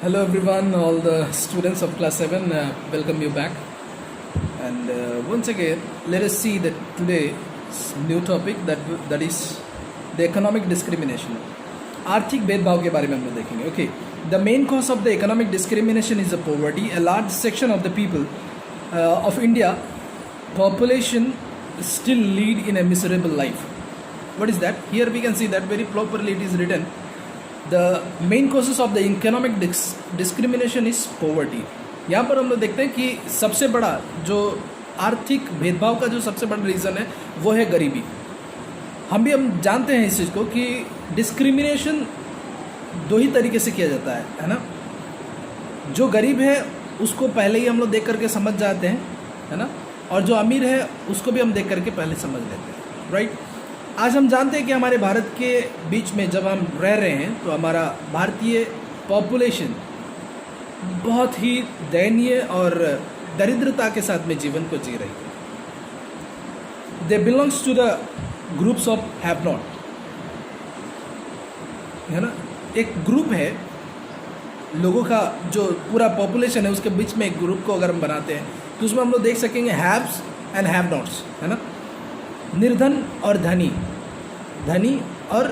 Hello everyone, all the students of class 7, welcome you back. And once again, let us see that today's new topic that is the economic discrimination. आर्थिक भेदभाव के बारे में हम लोग देखेंगे. Okay, the main cause of the economic discrimination is the poverty. A large section of the people of India population still lead in a miserable life. What is that? Here we can see that very properly it is written. The main causes of the economic discrimination is poverty. यहाँ पर हम लोग देखते हैं कि सबसे बड़ा जो आर्थिक भेदभाव का जो सबसे बड़ा रीज़न है वो है गरीबी. हम जानते हैं इस चीज़ को कि डिस्क्रिमिनेशन दो ही तरीके से किया जाता है ना. जो गरीब है उसको पहले ही हम लोग देख करके समझ जाते हैं, है ना, और जो अमीर है उसको भी हम देख करके पहले समझ लेते हैं, राइट. आज हम जानते हैं कि हमारे भारत के बीच में जब हम रह रहे हैं तो हमारा भारतीय पॉपुलेशन बहुत ही दयनीय और दरिद्रता के साथ में जीवन को जी रही है. They belongs to the groups of have not, है ना. एक ग्रुप है लोगों का, जो पूरा पॉपुलेशन है उसके बीच में एक ग्रुप को अगर हम बनाते हैं तो उसमें हम लोग देख सकेंगे हैव्स एंड हैव नॉट्स, है ना. निर्धन और धनी, धनी और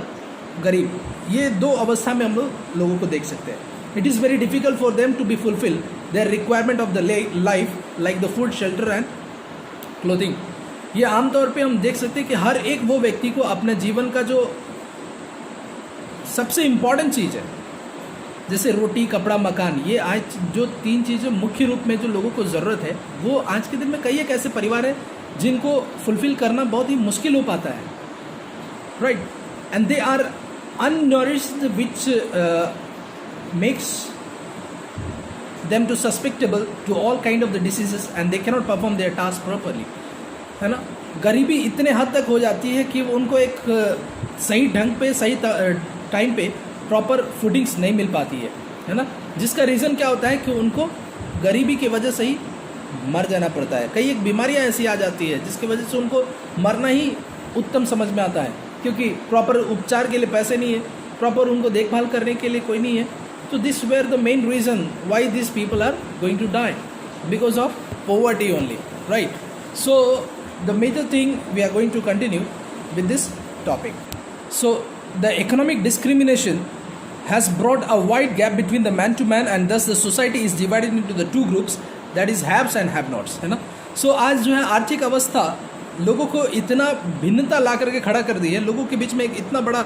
गरीब, ये दो अवस्था में हम लोगों को देख सकते हैं. It is very difficult for them to be fulfil their requirement of the life like the food, shelter and clothing. ये आमतौर पे हम देख सकते हैं कि हर एक वो व्यक्ति को अपने जीवन का जो सबसे इम्पॉर्टेंट चीज़ है, जैसे रोटी, कपड़ा, मकान, ये आज जो तीन चीज़ें मुख्य रूप में जो लोगों को ज़रूरत है, वो आज के दिन में कई एक ऐसे परिवार है जिनको फुलफिल करना बहुत ही मुश्किल हो पाता है, right. And they are unnourished which makes them to susceptible to all kind of the diseases and they cannot perform their task properly, है ना. गरीबी इतने हद तक हो जाती है कि उनको एक सही ढंग पे, सही टाइम पे प्रॉपर फूडिंग्स नहीं मिल पाती है ना. जिसका रीज़न क्या होता है कि उनको गरीबी की वजह से ही मर जाना पड़ता है. कई एक बीमारियां ऐसी आ जाती है जिसकी वजह से उनको मरना ही उत्तम समझ में आता है, क्योंकि प्रॉपर उपचार के लिए पैसे नहीं है, प्रॉपर उनको देखभाल करने के लिए कोई नहीं है. तो this where the main reason why this people are going to die because of poverty only, right. So the major thing we are going to continue with this topic. So the economic discrimination has brought a wide gap between the man to man and thus the society is divided into the two groups, that is haves and have nots, है ना. सो आज जो है आर्थिक अवस्था लोगों को इतना भिन्नता ला करके खड़ा कर दी है, लोगों के बीच में एक इतना बड़ा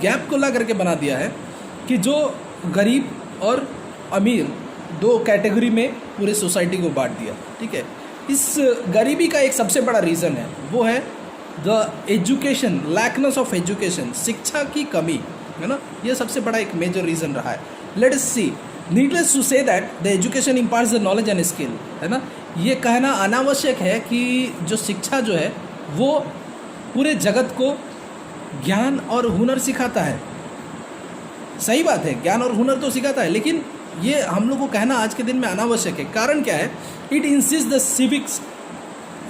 गैप को ला करके बना दिया है कि जो गरीब और अमीर दो कैटेगरी में पूरे सोसाइटी को बांट दिया, ठीक है. इस गरीबी का एक सबसे बड़ा रीज़न है वो है द एजुकेशन, लैकनेस ऑफ एजुकेशन, शिक्षा की कमी, है ना. ये सबसे बड़ा एक मेजर रीज़न रहा है. Let us see, needless to say that the education imparts the knowledge and skill, है ना. ये कहना अनावश्यक है कि जो शिक्षा जो है वो पूरे जगत को ज्ञान और हुनर सिखाता है. सही बात है, ज्ञान और हुनर तो सिखाता है, लेकिन ये हम लोग को कहना आज के दिन में अनावश्यक है. कारण क्या है? It insist the civics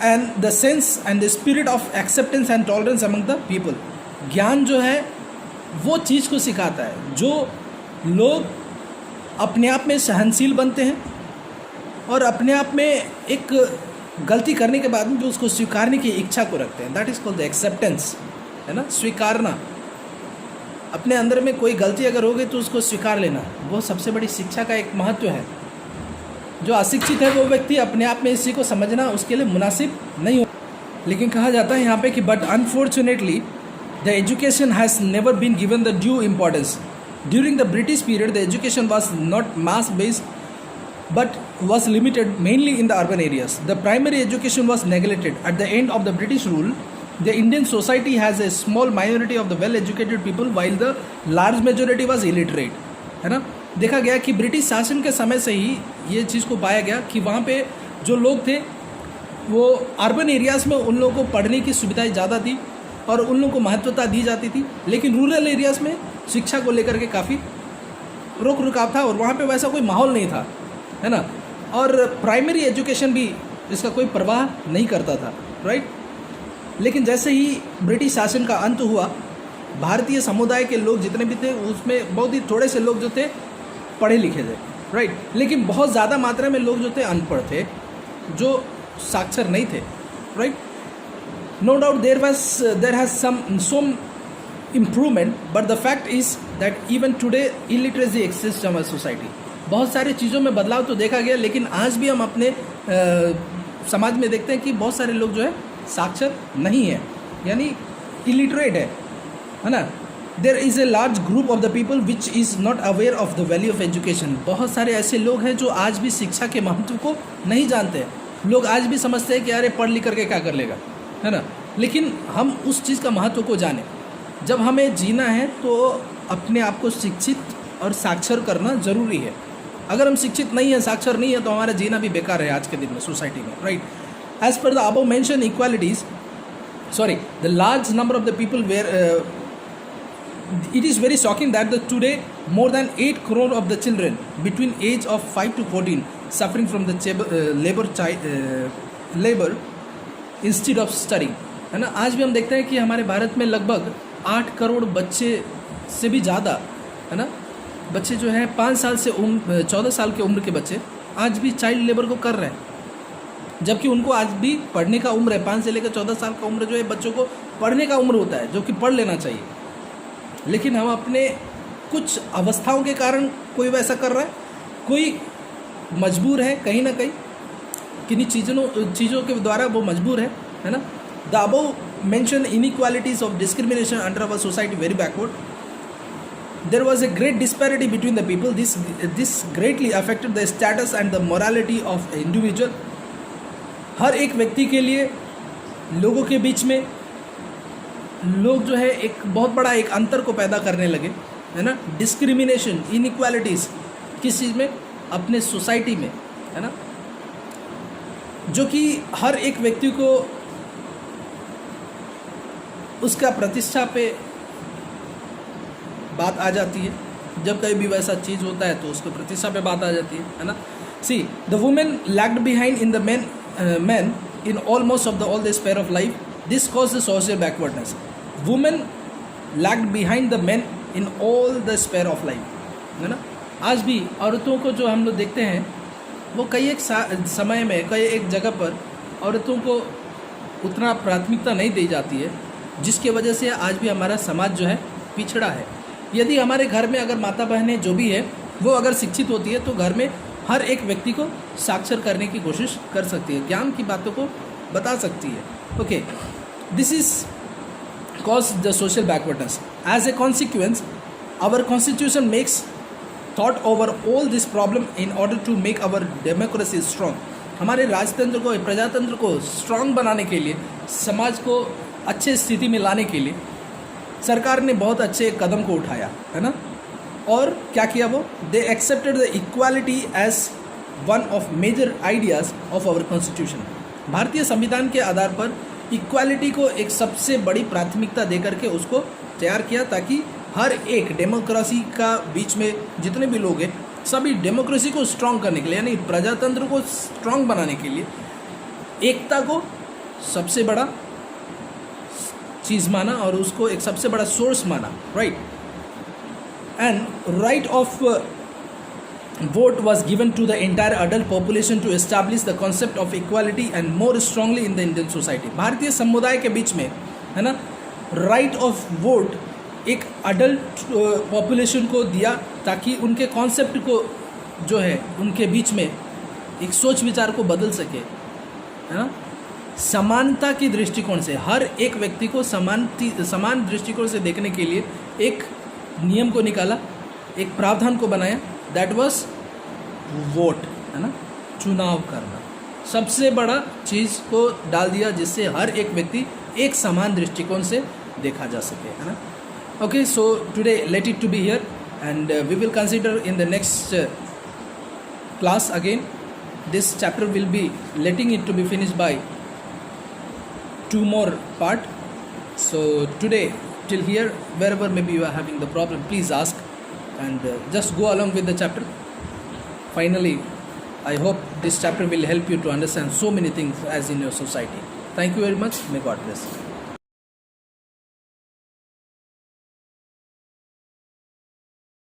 and the sense and the spirit of acceptance and tolerance among the people. ज्ञान जो है वो चीज़ को सिखाता है जो लोग अपने आप में सहनशील बनते हैं और अपने आप में एक गलती करने के बाद में जो उसको स्वीकारने की इच्छा को रखते हैं. That is called the acceptance, है ना. स्वीकारना, अपने अंदर में कोई गलती अगर हो गई तो उसको स्वीकार लेना, वो सबसे बड़ी शिक्षा का एक महत्व है. जो अशिक्षित है वो व्यक्ति अपने आप में इसी को समझना उसके लिए मुनासिब नहीं हो. लेकिन कहा जाता है यहाँ पे कि but unfortunately the education has never been given the due importance. During the British period, the education was not mass based but was limited mainly in the urban areas. The primary education was neglected. At the end of the British rule, the Indian society has a small minority of the well educated people while the large majority was illiterate, है ना. देखा गया कि British शासन के समय से ही ये चीज़ को पाया गया कि वहाँ पे जो लोग थे वो अर्बन एरियाज़ में उन लोगों को पढ़ने की सुविधाएं ज़्यादा थी और उन लोगों को महत्वता दी जाती थी, लेकिन रूरल एरियाज़ में शिक्षा को लेकर के काफ़ी रोक रुकाव था और वहाँ पे वैसा कोई माहौल नहीं था, है ना. और प्राइमरी एजुकेशन भी इसका कोई परवाह नहीं करता था, राइट. लेकिन जैसे ही ब्रिटिश शासन का अंत हुआ, भारतीय समुदाय के लोग जितने भी थे उसमें बहुत ही थोड़े से लोग जो थे पढ़े लिखे थे, राइट। लेकिन बहुत ज़्यादा मात्रा में लोग जो थे अनपढ़ थे, जो साक्षर नहीं थे, right. No doubt there has some improvement, but the fact is that even today illiteracy exist in our society. बहुत सारी चीज़ों में बदलाव तो देखा गया, लेकिन आज भी हम अपने समाज में देखते हैं कि बहुत सारे लोग जो है साक्षर नहीं है, यानी इलिटरेट है ना। There is a large group of the people which is not aware of the value of education. बहुत सारे ऐसे लोग हैं जो आज भी शिक्षा के महत्व को नहीं जानते हैं। लोग आज भी समझते हैं कि अरे पढ़ लिख करके क्या कर लेगा, है ना। लेकिन हम उस चीज़ का महत्व को जानें। जब हमें जीना है तो अपने आप को शिक्षित और साक्षर करना ज़रूरी है। अगर हम शिक्षित नहीं हैं, साक्षर नहीं है, तो हमारा जीना भी बेकार है आज के दिन में सोसाइटी में, right. As per the above mention equalities, the large number of the people were it is very shocking that today more than 8 crore of the children between age of 5 to 14 suffering from the labor instead of studying, है ना। आज भी हम देखते हैं कि हमारे भारत में लगभग 8 करोड़ बच्चे से भी ज़्यादा, है ना, बच्चे जो हैं 5 साल से 14 साल की उम्र के बच्चे आज भी चाइल्ड लेबर को कर रहे हैं, जबकि उनको आज भी पढ़ने का उम्र है। 5 से लेकर 14 साल का उम्र जो है बच्चों को पढ़ने का उम्र होता है, जो कि पढ़ लेना चाहिए। लेकिन हम अपने कुछ अवस्थाओं के कारण कोई वैसा कर रहा है, कोई मजबूर है कहीं ना कहीं, किन्हीं चीज़ों के द्वारा वो मजबूर है ना। The above mention inequalities of discrimination under our society very backward. There was a great disparity between the people. This greatly affected the status and the morality of individual. हर एक व्यक्ति के लिए लोगों के बीच में लोग जो है एक बहुत बड़ा एक अंतर को पैदा करने लगे, है ना। डिस्क्रिमिनेशन, इनइक्वालिटीज़ किस चीज़ में? अपने सोसाइटी में, है ना, जो कि हर एक व्यक्ति को उसका प्रतिष्ठा पे बात आ जाती है। जब कहीं भी वैसा चीज़ होता है तो उसको प्रतिष्ठा पे बात आ जाती है ना। See the women lagged behind in the men in almost of all the sphere of life. This caused the social backwardness. Women lagged behind the men in all the sphere of life, है ना। आज भी औरतों को जो हम लोग देखते हैं वो कई एक समय में कई एक जगह पर औरतों को उतना प्राथमिकता नहीं दी जाती है, जिसके वजह से आज भी हमारा समाज जो है पिछड़ा है। यदि हमारे घर में अगर माता बहनें जो भी है वो अगर शिक्षित होती है तो घर में हर एक व्यक्ति को साक्षर करने की कोशिश कर सकती है, ज्ञान की बातों को बता सकती है। Okay, this is cause the social backwardness. As a consequence our constitution makes thought over all this problem in order to make our democracy strong. हमारे राजतंत्र को, प्रजातंत्र को स्ट्रॉन्ग बनाने के लिए, समाज को अच्छे स्थिति में लाने के लिए सरकार ने बहुत अच्छे कदम को उठाया, है ना। और क्या किया वो? They accepted the equality as one of major ideas of our constitution. भारतीय संविधान के आधार पर इक्वालिटी को एक सबसे बड़ी प्राथमिकता दे करके उसको तैयार किया, ताकि हर एक डेमोक्रेसी का बीच में जितने भी लोग हैं सभी डेमोक्रेसी को स्ट्रॉन्ग करने के लिए, यानी प्रजातंत्र को स्ट्रॉन्ग बनाने के लिए एकता को सबसे बड़ा चीज़ माना और उसको एक सबसे बड़ा सोर्स माना, right. And right of vote was given to the entire adult population to establish the concept of equality and more strongly in the Indian society. भारतीय समुदाय के बीच में, है ना, राइट ऑफ वोट एक अडल्ट पॉपुलेशन को दिया, ताकि उनके कॉन्सेप्ट को जो है उनके बीच में एक सोच विचार को बदल सके, है ना। समानता की दृष्टिकोण से हर एक व्यक्ति को समान दृष्टिकोण से देखने के लिए एक नियम को निकाला, एक प्रावधान को बनाया, दैट वाज वोट, है ना, चुनाव करना। सबसे बड़ा चीज़ को डाल दिया जिससे हर एक व्यक्ति एक समान दृष्टिकोण से देखा जा सके, है ना। Okay, so today let it to be here and we will consider in the next class again. This chapter will be letting it to be finish by 2 more part. So today till here, wherever maybe you are having the problem, please ask and just go along with the chapter. Finally, I hope this chapter will help you to understand so many things as in your society. Thank you very much. May God bless you.